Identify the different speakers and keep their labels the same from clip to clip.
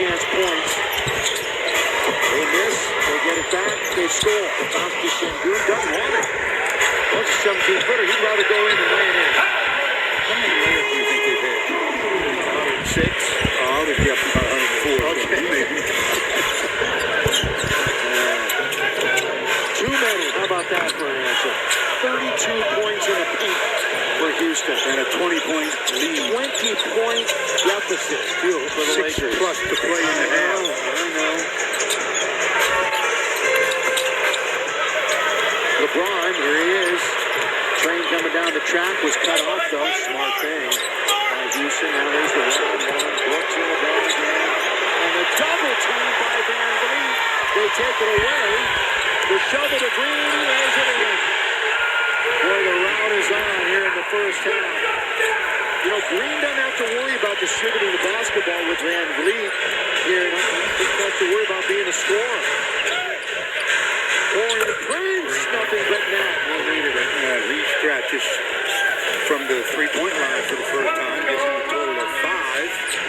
Speaker 1: chance points. They miss, they get it back, they score. Bounce to Sengun, doesn't want it. What's a 17-footer? He'd rather go in and lay it in.
Speaker 2: How many layups do you think they've had?
Speaker 1: 106.
Speaker 2: Oh, they've got about 104.
Speaker 1: Okay.
Speaker 2: Maybe.
Speaker 1: Too many. How about that for an answer? 32 points in the paint for Houston.
Speaker 2: And a 20-point lead.
Speaker 1: 20-point deficit for the
Speaker 2: 6
Speaker 1: Lakers.
Speaker 2: plus to play in the half.
Speaker 1: I know. LeBron, here he is. Train coming down the track was cut off, though. Smart thing by Houston. Now there's the round one. Brooks in the ball again. And a double team by Van Vliet. They take it away. The shovel to Green. He lays it in. Boy, the rout is on here in the first half. You know, Green doesn't have to worry about distributing the basketball with Van Vliet here. He doesn't have to worry about being a scorer. Corey Prince, nothing but net. He needed it.
Speaker 2: He scratches from the three-point line for the first time, gets him a total of 5.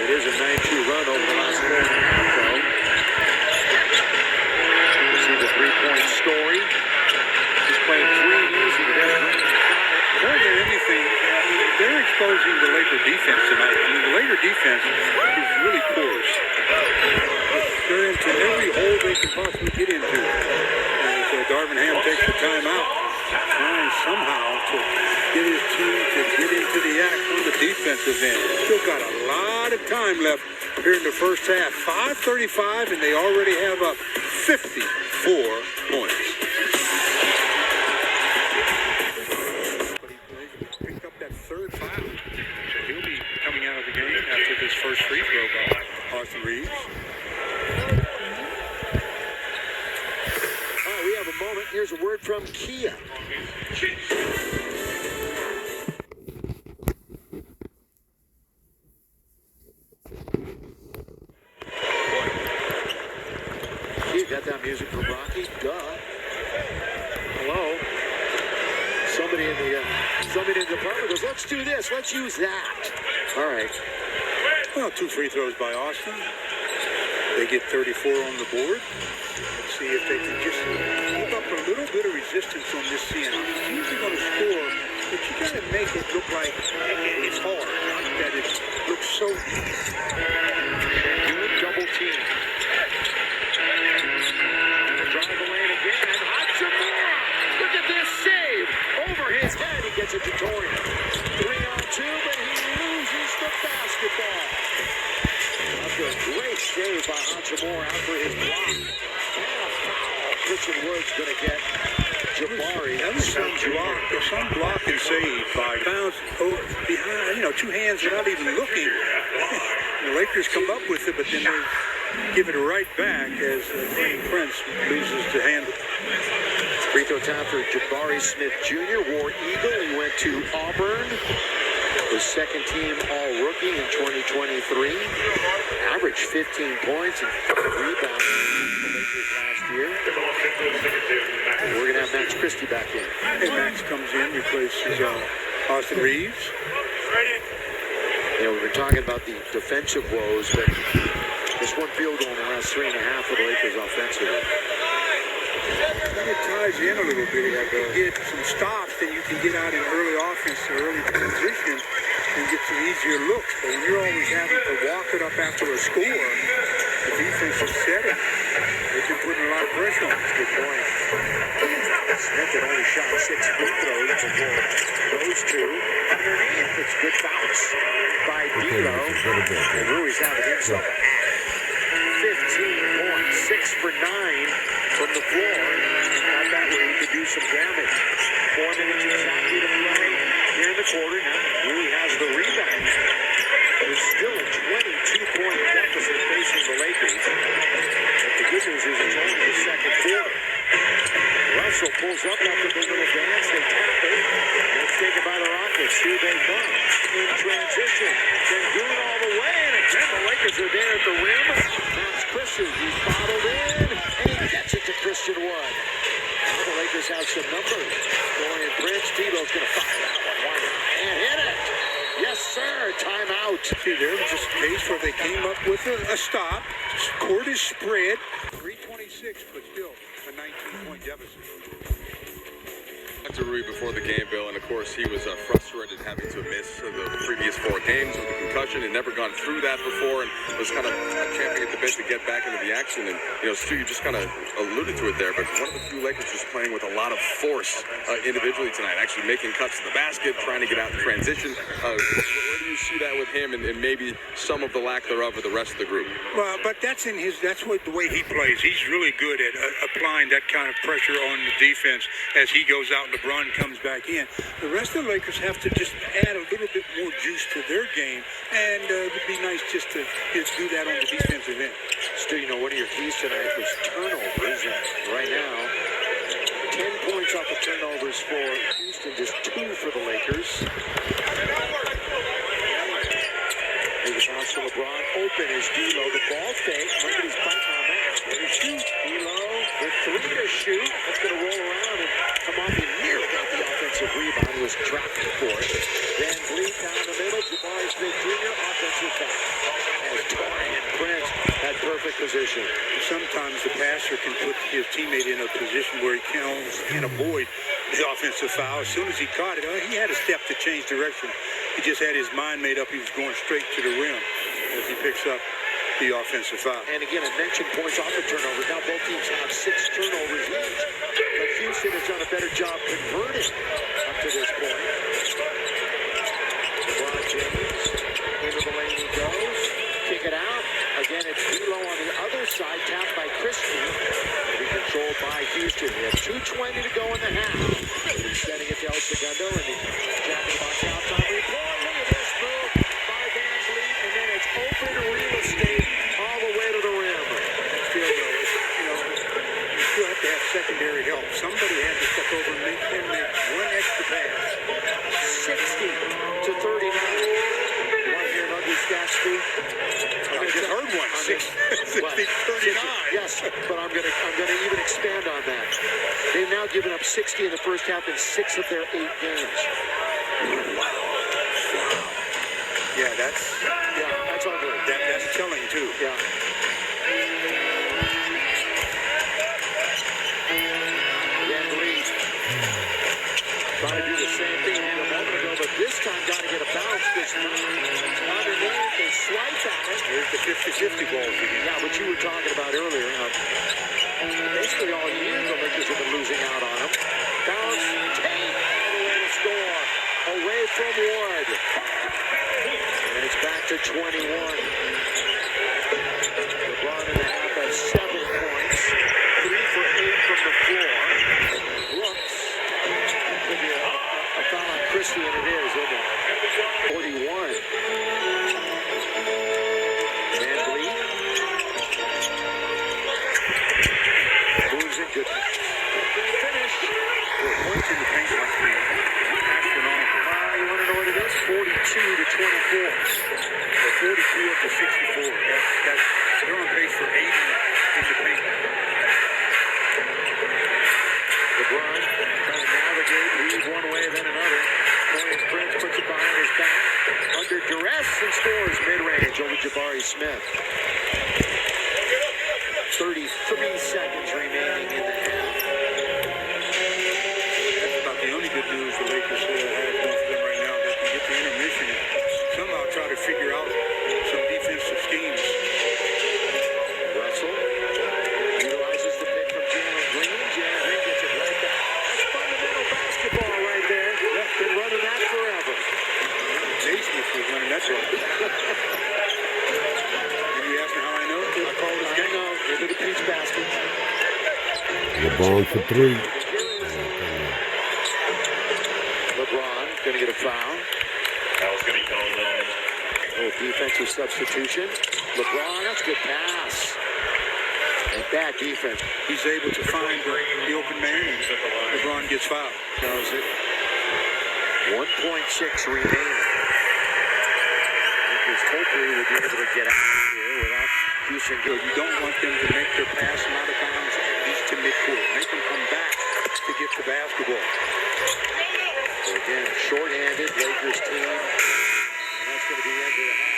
Speaker 1: It is a 9-2 run over the last 4.5, though. You see the three-point story. He's playing 3 easy today.
Speaker 2: More than anything, they're exposing the Laker defense tonight. The Laker defense is really porous. They're into every hole they can possibly get into. And so Darvin Ham takes the timeout, trying somehow to get his team to get into the act on the defensive end. Still got a lot of time left here in the first half. 5:35, and they already have up 54 points. Picked up that third foul. So he'll be coming out of the game after this first free throw by Austin Reeves.
Speaker 1: All right, we have a moment. Here's a word from Kia. You got that music from Rocky? Duh. Hello? Somebody in the department goes, let's do this, let's use that. All right.
Speaker 2: Well, 2 free throws by Austin. They get 34 on the board. Let's see if they can just keep up a little bit of resistance on this CN. He's usually going to score, but you got to make it look like it's hard, not that it looks so easy.
Speaker 1: Good double team. Drive the lane again. Hachimura! Look at this save! Over his head, he gets it to Torian. 3-on-2, but he loses the basketball. After a great save by Hachimura after his block. And a foul. Christian Wood's going to get Jabari.
Speaker 2: That was some block and save by bounce behind, 2 hands without even looking. The Lakers come up with it, but then they give it right back as Prince loses the handle.
Speaker 1: Free throw time for Jabari Smith Jr. War Eagle. He went to Auburn. His second team All-Rookie in 2023. Averaged 15 points and 5 rebounds for the Lakers last year. We're going to have Max Christie back in.
Speaker 2: Hey, Max comes in, replaces Austin Reeves.
Speaker 1: You know, we've been talking about the defensive woes, but this one field goal in the last 3.5 for the Lakers offensively.
Speaker 2: It ties in a little bit. If you get some stops, then you can get out in early offense or early transition and get some easier looks. But when you're always having to walk it up after a score, the defense is setting. They can put a lot of pressure on.
Speaker 1: Good point. Smith had only shot 6 free throws before those 2. Underneath, it's good bounce by D'Lo. And Rui's having himself a half. 15 points, 6 for 9 from the floor. Not that way he could do some damage. 4 minutes exactly to play here in the quarter. Now Rui has the rebound. There's still a 22-point deficit facing the Lakers. But the good news is it's only the second quarter. Russell pulls up after the little dance. They tap it. It's taken by the Rockets. Here they come. In transition. Sengun all the way. And again, the Lakers are there at the rim. That's Christian. He's bottled in. And he gets it to Christian Wood. Now the Lakers have some numbers. Dorian Prince. D'Lo's going to fire that one. Why not? And hit it. Yes, sir. Timeout. out.
Speaker 2: See, there was just a case where they came up with a stop, scored his spread, 326, but still a 19-point deficit.
Speaker 3: To Rui before the game, Bill, and of course he was frustrated having to miss the previous 4 games with the concussion and never gone through that before, and was kind of champing at the bit to get back into the action. And Stu, you just kind of alluded to it there, but one of the few Lakers just playing with a lot of force individually tonight, actually making cuts to the basket, trying to get out in transition. Where do you see that with him, and maybe some of the lack thereof with the rest of the group?
Speaker 2: Well, but that's the way he plays. He's really good at applying that kind of pressure on the defense as he goes out. LeBron comes back in. The rest of the Lakers have to just add a little bit more juice to their game, and it would be nice just to do that on the defensive end.
Speaker 1: Stu, one of your keys tonight was turnovers, and right now, 10 points off the turnovers for Houston, just 2 for the Lakers. There's a bounce for LeBron. Open is D'Lo. The ball fake. Nobody's biting on that. There's shoot. D'Lo with 3 to shoot. That's going to roll around and come off. He nearly got the offensive rebound. He was trapped for it. Van Vliet down the middle. Jabari Smith Jr. offensive foul. As Taurean Prince had perfect position.
Speaker 2: Sometimes the passer can put his teammate in a position where he can avoid the offensive foul. As soon as he caught it, he had a step to change direction. He just had his mind made up. He was going straight to the rim as he picks up the offensive foul.
Speaker 1: And again, I mentioned points off the turnovers. Now both teams have 6 turnovers each. But Houston has done a better job converting up to this point. LeBron James into the lane he goes. Kick it out. Again, it's D'Lo on the other side, tapped by Christie. It'll be controlled by Houston. We have 2:20 to go in the half. He's setting it to El Segundo, and the Jack in the Box outside report. Look at this move by Van Vliet, and then it's open real estate all the way to the rim.
Speaker 2: Still, you still have to have secondary help. Somebody had to step over and make one extra pass.
Speaker 1: 60 to 39. You want to hear an ugly stat, Stu?
Speaker 2: I just heard one. 60-39.
Speaker 1: Yes, but I'm gonna even expand on that. They've now given up 60 in the first half in 6 of their 8 games.
Speaker 2: Yeah, that's ugly. That's telling too.
Speaker 1: Yeah. Van Vliet trying to do the same thing a moment ago, but this time got to get a bounce. This time underneath, they swipe at it.
Speaker 2: There's the 50-50 balls again.
Speaker 1: Yeah, what you were talking about earlier. Basically all year the Lakers have been losing out on them. Bounce, Tate all the way to score. Away from Wood. And it's back to 21. LeBron in the half has 7 points. 3 for 8 from the floor. Brooks. Could be a foul on Christie, and it is, isn't it? 41. Van Vliet. Moves in good. Finish.
Speaker 2: Points in the paint must be astronomical.
Speaker 1: You want to know what it is? 42 to 24.
Speaker 2: 42 up to 64. They're on pace for 80 in the paint.
Speaker 1: LeBron trying to navigate, lead one way, then another. Taurean Prince puts it behind his back. Under duress and scores mid-range over Jabari Smith. 33 seconds remaining in the half.
Speaker 2: That's about the only good news the Lakers have going for them right now. They can get the intermission and somehow try to figure out some defensive schemes.
Speaker 1: Russell utilizes the pick from Jalen Green. Jalen Green gets it right back. That's fundamental basketball right there. Been running that forever.
Speaker 2: Naismith was running that one. And you ask me how I know? I call this game.
Speaker 1: I know. Into the peach basket.
Speaker 4: LeBron for 3.
Speaker 1: LeBron going to get a foul. Little defensive substitution. LeBron, that's a good pass. And bad defense.
Speaker 2: He's able to find the open man, and LeBron gets fouled.
Speaker 1: Knows it. 1.6 remaining. Lakers hopefully will be able to get out of here without Houston
Speaker 2: So
Speaker 1: good.
Speaker 2: you don't want them to make their pass out of bounds at least to midcourt. Make them come back to get the basketball.
Speaker 1: So again, short-handed Lakers team. And that's going to be the end of the half.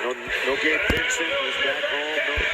Speaker 1: No Gabe Vincent, who's back home. No